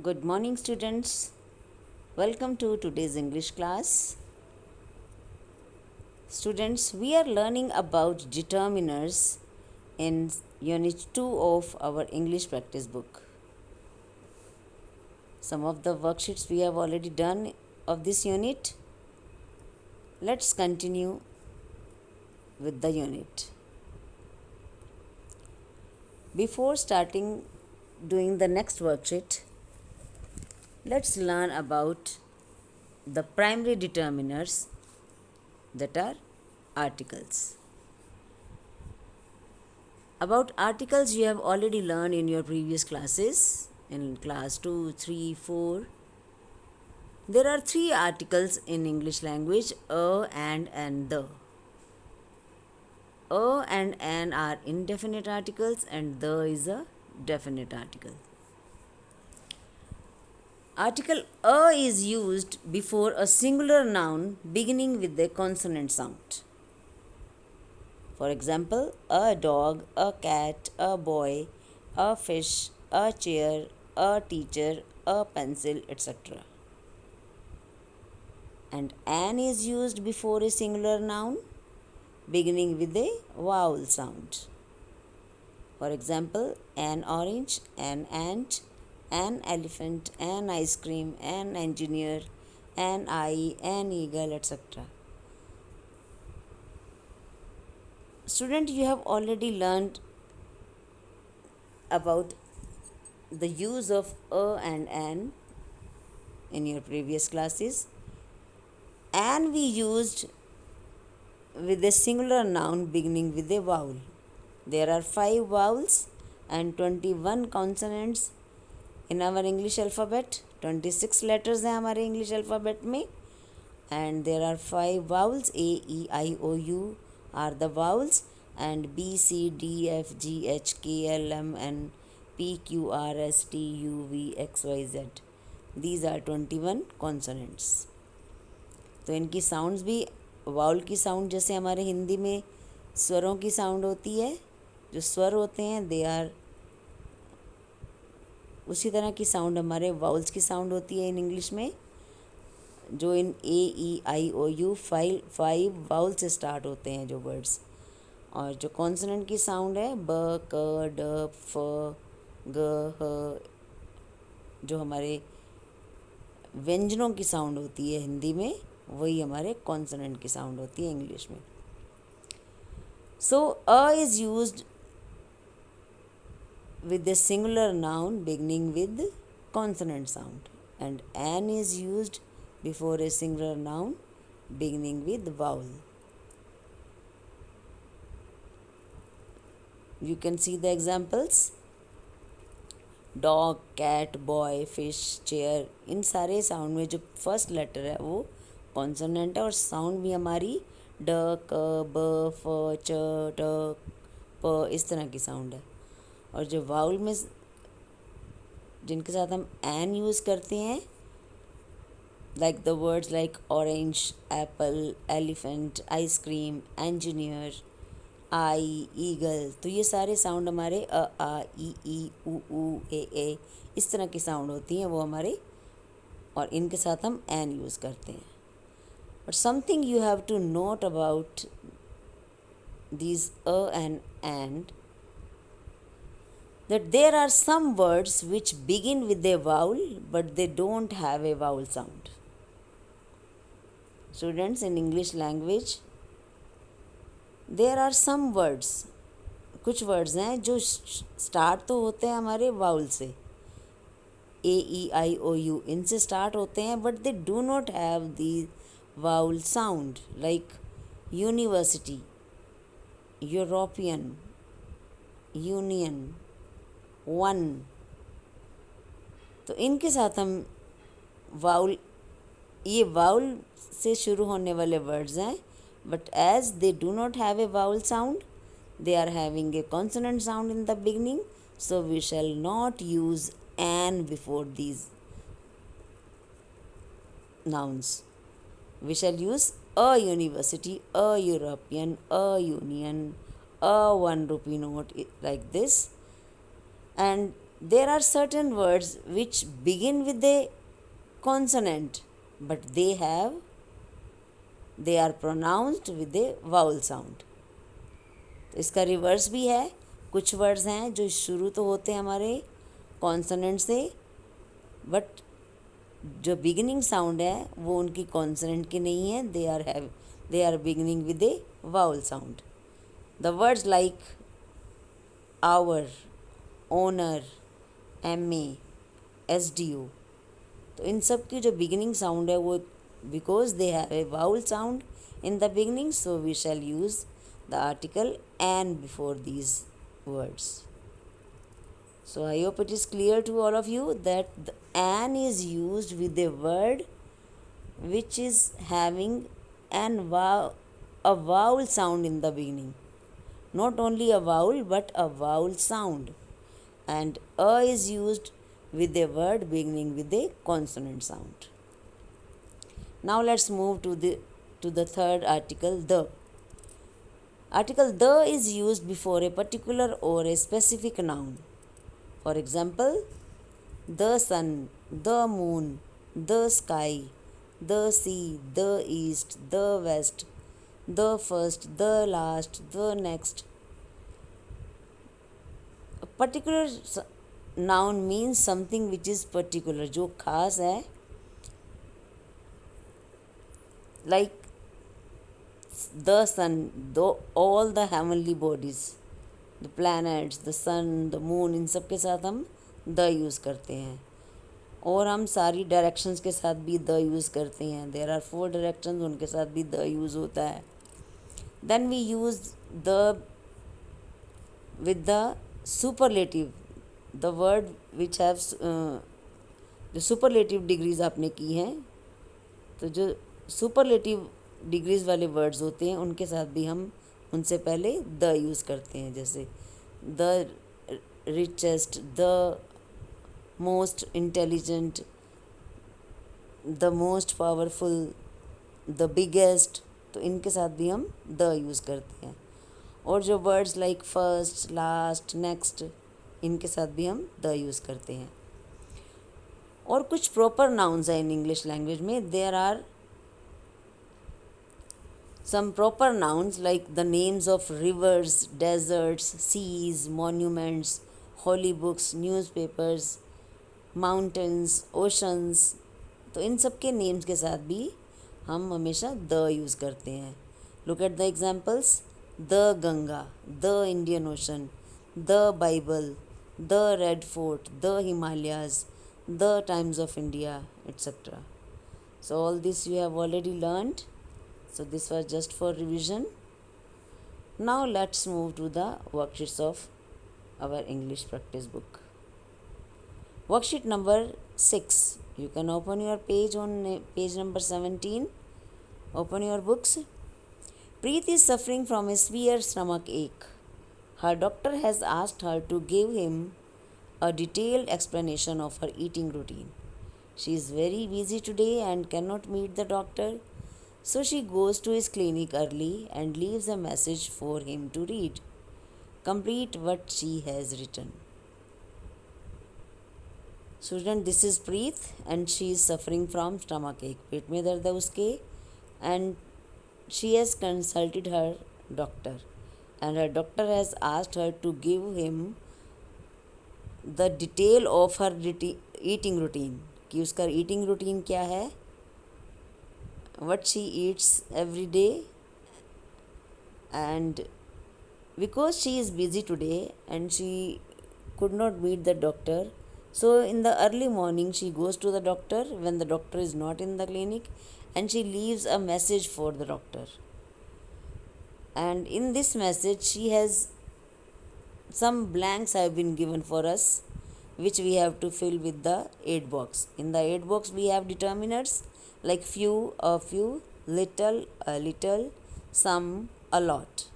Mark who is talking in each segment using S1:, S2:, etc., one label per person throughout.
S1: Good morning, students. Welcome to today's English class. Students, we are learning about determiners in Unit 2 of our English practice book. Some of the worksheets we have already done of this unit. Let's continue with the unit. Before starting doing the next worksheet, let's learn about the primary determiners that are articles. About articles you have already learned in your previous classes in class 2, 3, 4. There are three articles in English language: a, and the. A and an are indefinite articles and the is a definite article. Article a is used before a singular noun beginning with a consonant sound. For example, a dog, a cat, a boy, a fish, a chair, a teacher, a pencil, etc. And an is used before a singular noun beginning with a vowel sound. For example, an orange, an ant, an elephant, an ice cream, an engineer, an eye, an eagle, etc. Student, you have already learned about the use of a and an in your previous classes. And we used with a singular noun beginning with a vowel. There are 5 vowels and 21 consonants in our English alphabet. 26 letters हैं हमारे English alphabet में. And there are 5 vowels. A, E, I, O, U are the vowels. And B, C, D, F, G, H, K, L, M, N, P, Q, R, S, T, U, V, X, Y, Z. These are 21 consonants. तो इनकी sounds भी vowel की sound जैसे हमारे हिंदी में स्वरों की sound होती है, जो स्वर होते हैं दे आर, उसी तरह की साउंड हमारे वाउल्स की साउंड होती है इन इंग्लिश में, जो इन ए, ई, आई, ओ, यू 5 वाउल से स्टार्ट होते हैं जो वर्ड्स. और जो कॉन्सोनेंट की साउंड है ब, क, ड, फ, ग, ह, जो हमारे व्यंजनों की साउंड होती है हिंदी में, वही हमारे कॉन्सोनेंट की साउंड होती है इंग्लिश में. So a is used with a singular noun beginning with consonant sound, and an is used before a singular noun beginning with vowel. You can see the examples: dog, cat, boy, fish, chair. इन सारे sound में जो first letter है वो consonant है और sound भी हमारी ड, क, ब, फ, च, ट, प इस तरह की साउंड है. और जो वाउल में जिनके साथ हम एन यूज़ करते हैं, like the words like orange, Apple, elephant, ice cream, engineer, I, eagle, तो ये सारे साउंड हमारे अ, आ, ई, ऊ, ए इस तरह की साउंड होती हैं वो हमारे, और इनके साथ हम एन यूज़ करते हैं. But something you have to note about these a and that there are some words which begin with a vowel but they don't have a vowel sound. Students, in English language there are some words, कुछ words हैं जो start तो होते हैं हमारे vowel से, ए, ई, आई, ओ, you इनसे start होते हैं, but they do not have the vowel sound, like university, European, union, one. तो इनके साथ हम वाउल, ये वाउल से शुरू होने वाले वर्ड्स हैं, but as they do not have a vowel sound, they are having a consonant sound in the beginning, so we shall not use an before these nouns. We shall use a university, a European, a union, a 1 rupee note, like this. And There are certain words which begin with a consonant, but they are pronounced with a vowel sound. तो इसका reverse भी है. कुछ words हैं जो शुरू तो होते हैं हमारे कॉन्सोनेंट से, बट जो बिगिनिंग साउंड है वो उनकी कॉन्सोनेंट की नहीं है. They are beginning with a vowel sound. The words like hour, owner, MA, SDO. तो इन सब की जो बिगिनिंग साउंड है वो, because they have a vowel sound in the beginning, so we shall use the article "an" before these words. So I hope it is clear to all of you that the "an" is used with a word which is having a vowel sound in the beginning. Not only a vowel but a vowel sound. And "a" is used with a word beginning with a consonant sound. Now let's move to the third article, the. Article the is used before a particular or a specific noun. For example, the sun, the moon, the sky, the sea, the east, the west, the first, the last, the next. A particular noun means something which is particular, जो खास है. Like the sun, all the heavenly bodies, the planets, the sun, the moon, इन सब के साथ हम the use करते हैं. और हम सारी डायरेक्शंस के साथ भी द यूज़ करते हैं. देयर आर 4 डायरेक्शंस, उनके साथ भी द यूज़ होता है. Then we use the with the superlative, the word which have जो सुपरलेटिव डिग्रीज आपने की हैं, तो जो सुपरलेटिव डिग्रीज वाले वर्ड्स होते हैं उनके साथ भी हम उनसे पहले द यूज़ करते हैं. जैसे the richest, the most intelligent, the most powerful, the biggest. तो इनके साथ भी हम द यूज़ करते हैं. और जो words like first, last, next, इनके साथ भी हम द यूज़ करते हैं. और कुछ प्रॉपर नाउन्स हैं इन इंग्लिश लैंग्वेज में. There are some proper nouns like the names of rivers, deserts, seas, monuments, holy books, newspapers, mountains, oceans. तो इन सब के नेम्स के साथ भी हम हमेशा द यूज़ करते हैं. Look at the examples: the Ganga, the Indian ocean, the Bible, the red fort, the Himalayas, the times of India, etc. So all this you have already learned. So this was just for revision. Now let's move to the worksheets of our English practice book. Worksheet number 6. You can open your page on page number 17. Open your books. Preet is suffering from a severe stomach ache. Her doctor has asked her to give him a detailed explanation of her eating routine. She is very busy today and cannot meet the doctor. So she goes to his clinic early and leaves a message for him to read. Complete what she has written. Student, this is Preet and she is suffering from stomach ache. पेट में दर्द है उसके, and she has consulted her doctor and her doctor has asked her to give him the detail of her eating routine. कि उसका eating routine क्या है, what she eats every day. And because she is busy today and she could not meet the doctor, so in the early morning she goes to the doctor when the doctor is not in the clinic, and she leaves a message for the doctor. And in this message she has some blanks have been given for us, which we have to fill with the aid box. In the aid box we have determinants like few, a few, little, a little, some, a lot.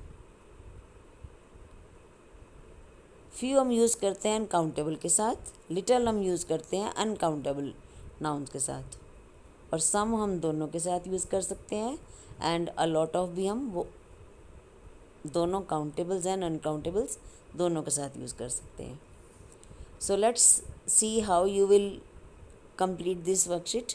S1: few हम use करते हैं uncountable के साथ, little हम use करते हैं uncountable nouns के साथ, और some हम दोनों के साथ यूज़ कर सकते हैं, एंड a lot of भी हम वो दोनों काउंटेबल्स एंड अनकाउंटेबल्स दोनों के साथ यूज़ कर सकते हैं. So let's see how you will complete this worksheet.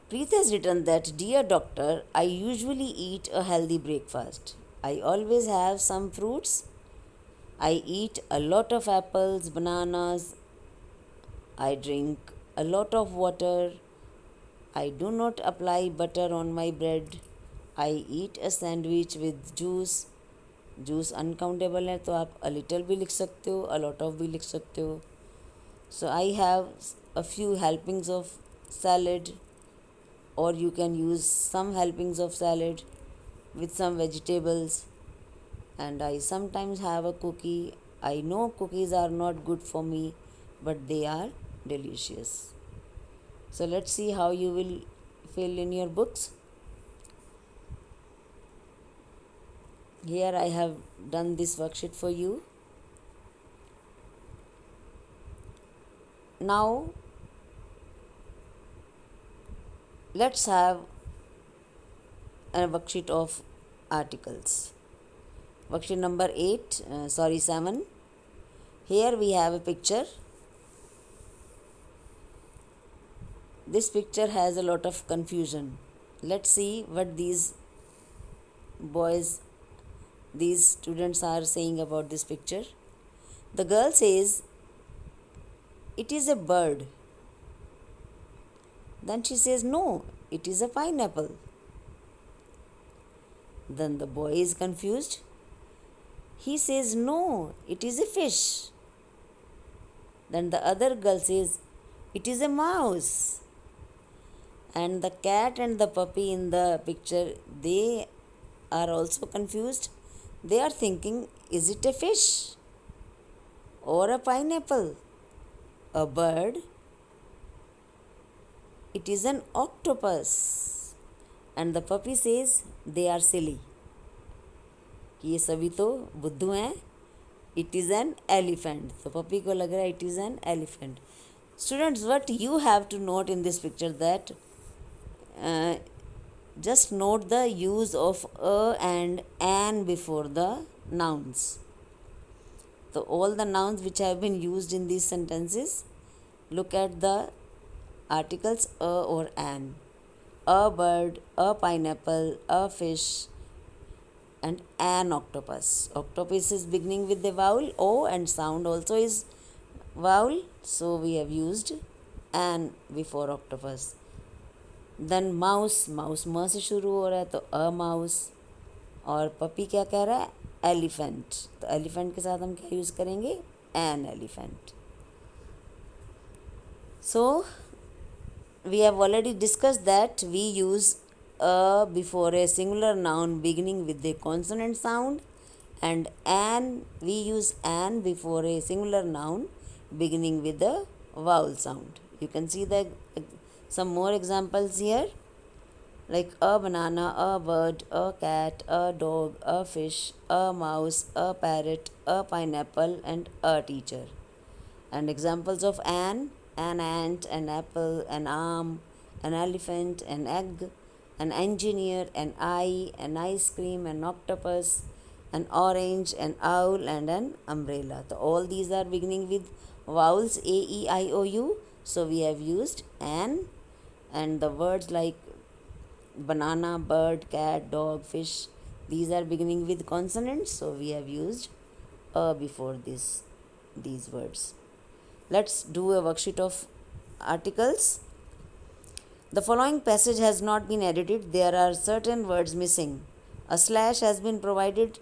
S1: Preet has written that, Dear Doctor, I usually eat a healthy breakfast. I always have some fruits. I eat a lot of apples, bananas. I drink a lot of water. I do not apply butter on my bread. I eat a sandwich with juice. Juice uncountable है तो आप a little भी लिख सकते हो, a lot of भी लिख सकते हो. So I have a few helpings of salad, or you can use some helpings of salad with some vegetables. And I sometimes have a cookie. I know cookies are not good for me, but they are delicious. So let's see how you will fill in your books. Here I have done this worksheet for you. Now let's have a worksheet of articles. Worksheet number 7. Here we have a picture. This picture has a lot of confusion. Let's see what these students are saying about this picture. The girl says, it is a bird. Then she says, no, it is a pineapple. Then the boy is confused. He says, no, it is a fish. Then the other girl says, it is a mouse. And the cat and the puppy in the picture, they are also confused. They are thinking, is it a fish or a pineapple? A bird? It is an octopus. And the puppy says, they are silly. कि ये सभी तो बुद्धू हैं. It is an elephant. तो puppy को लग रहा है it is an elephant. Students, what you have to note in this picture that just note the use of a and an before the nouns. So all the nouns which have been used in these sentences, look at the articles a or an. A bird, a pineapple, a fish, and an octopus. Octopus is beginning with the vowel O and sound also is vowel, so we have used an before octopus. Then mouse, mouse म से शुरू हो रहा है तो a mouse. और puppy क्या कह रहा है, एलिफेंट. तो एलिफेंट के साथ हम क्या यूज़ करेंगे, an elephant. So we have already discuss that we use a before a singular noun beginning with a consonant sound, and an we use an before a singular noun beginning with a vowel sound. You can see the some more examples here, like a banana, a bird, a cat, a dog, a fish, a mouse, a parrot, a pineapple, and a teacher. And examples of an ant, an apple, an arm, an elephant, an egg, an engineer, an eye, an ice cream, an octopus, an orange, an owl, and an umbrella. So all these are beginning with vowels a, e, I, o, u. So we have used an, and the words like banana, bird, cat, dog, fish, these are beginning with consonants. So we have used a before these words. Let's do a worksheet of articles. The following passage has not been edited. There are certain words missing. A slash has been provided.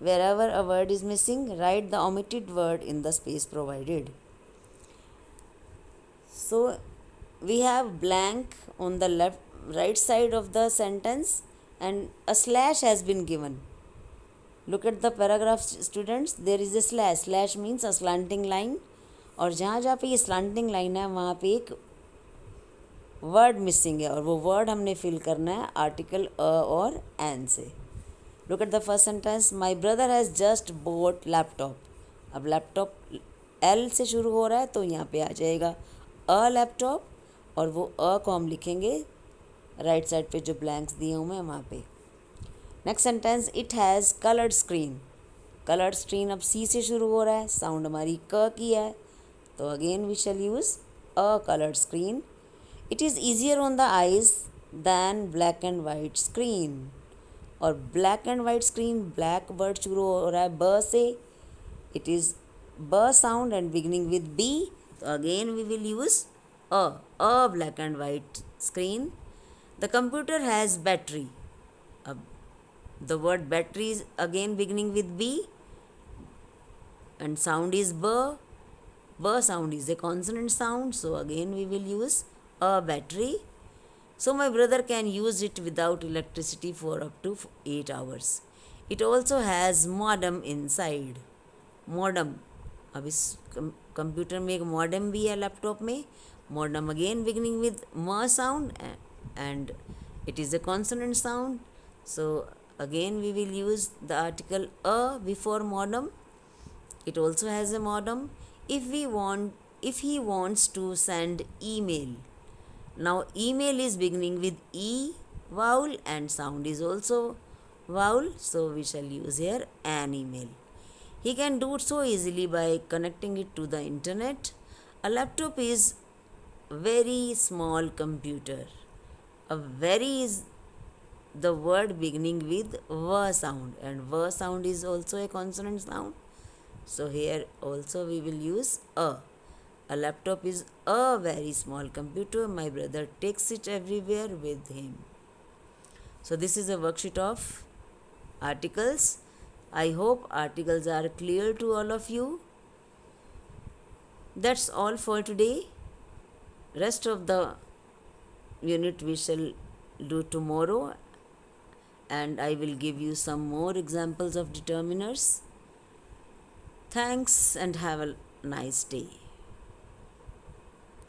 S1: Wherever a word is missing, write the omitted word in the space provided. So we have blank on the right side of the sentence and a slash has been given. Look at the paragraph, students. There is a slash. Slash means a slanting line. और जहाँ जहाँ पे ये slanting line है वहाँ पे एक word missing है और वो वर्ड हमने फिल करना है आर्टिकल अ और एन से. Look at the first sentence. My brother has just boat laptop. अब लैपटॉप एल से शुरू हो रहा है तो यहाँ पे आ जाएगा अ लैपटॉप और वो अ को हम लिखेंगे राइट साइड पे जो ब्लैंक्स दिए हुए हैं वहाँ पे. Next sentence. It has coloured screen. Coloured screen अब सी से शुरू हो रहा है, साउंड हमारी क की है, तो again we shall use a coloured screen. It is easier on the eyes than black and white screen. और black and white screen, black word शुरू हो रहा है ब से, it is b sound and beginning with b, so again we will use a black and white screen. The computer has battery. अब the word battery is again beginning with b and sound is b. B sound is a consonant sound, so again we will use a battery. So my brother can use it without electricity for up to 8 hours. It also has modem inside. Modem, अब इस computer में एक modem भी है laptop में. Modem again beginning with M sound and it is a consonant sound, so again we will use the article a before modem. It also has a modem. If he wants to send email. Now email is beginning with e vowel and sound is also vowel, so we shall use here an email. He can do it so easily by connecting it to the internet. A laptop is very small computer. A very is the word beginning with v sound, and v sound is also a consonant sound. So here also we will use a. A laptop is a very small computer. My brother takes it everywhere with him. So this is a worksheet of articles. I hope articles are clear to all of you. That's all for today. Rest of the unit we shall do tomorrow, and I will give you some more examples of determiners. Thanks and have a nice day.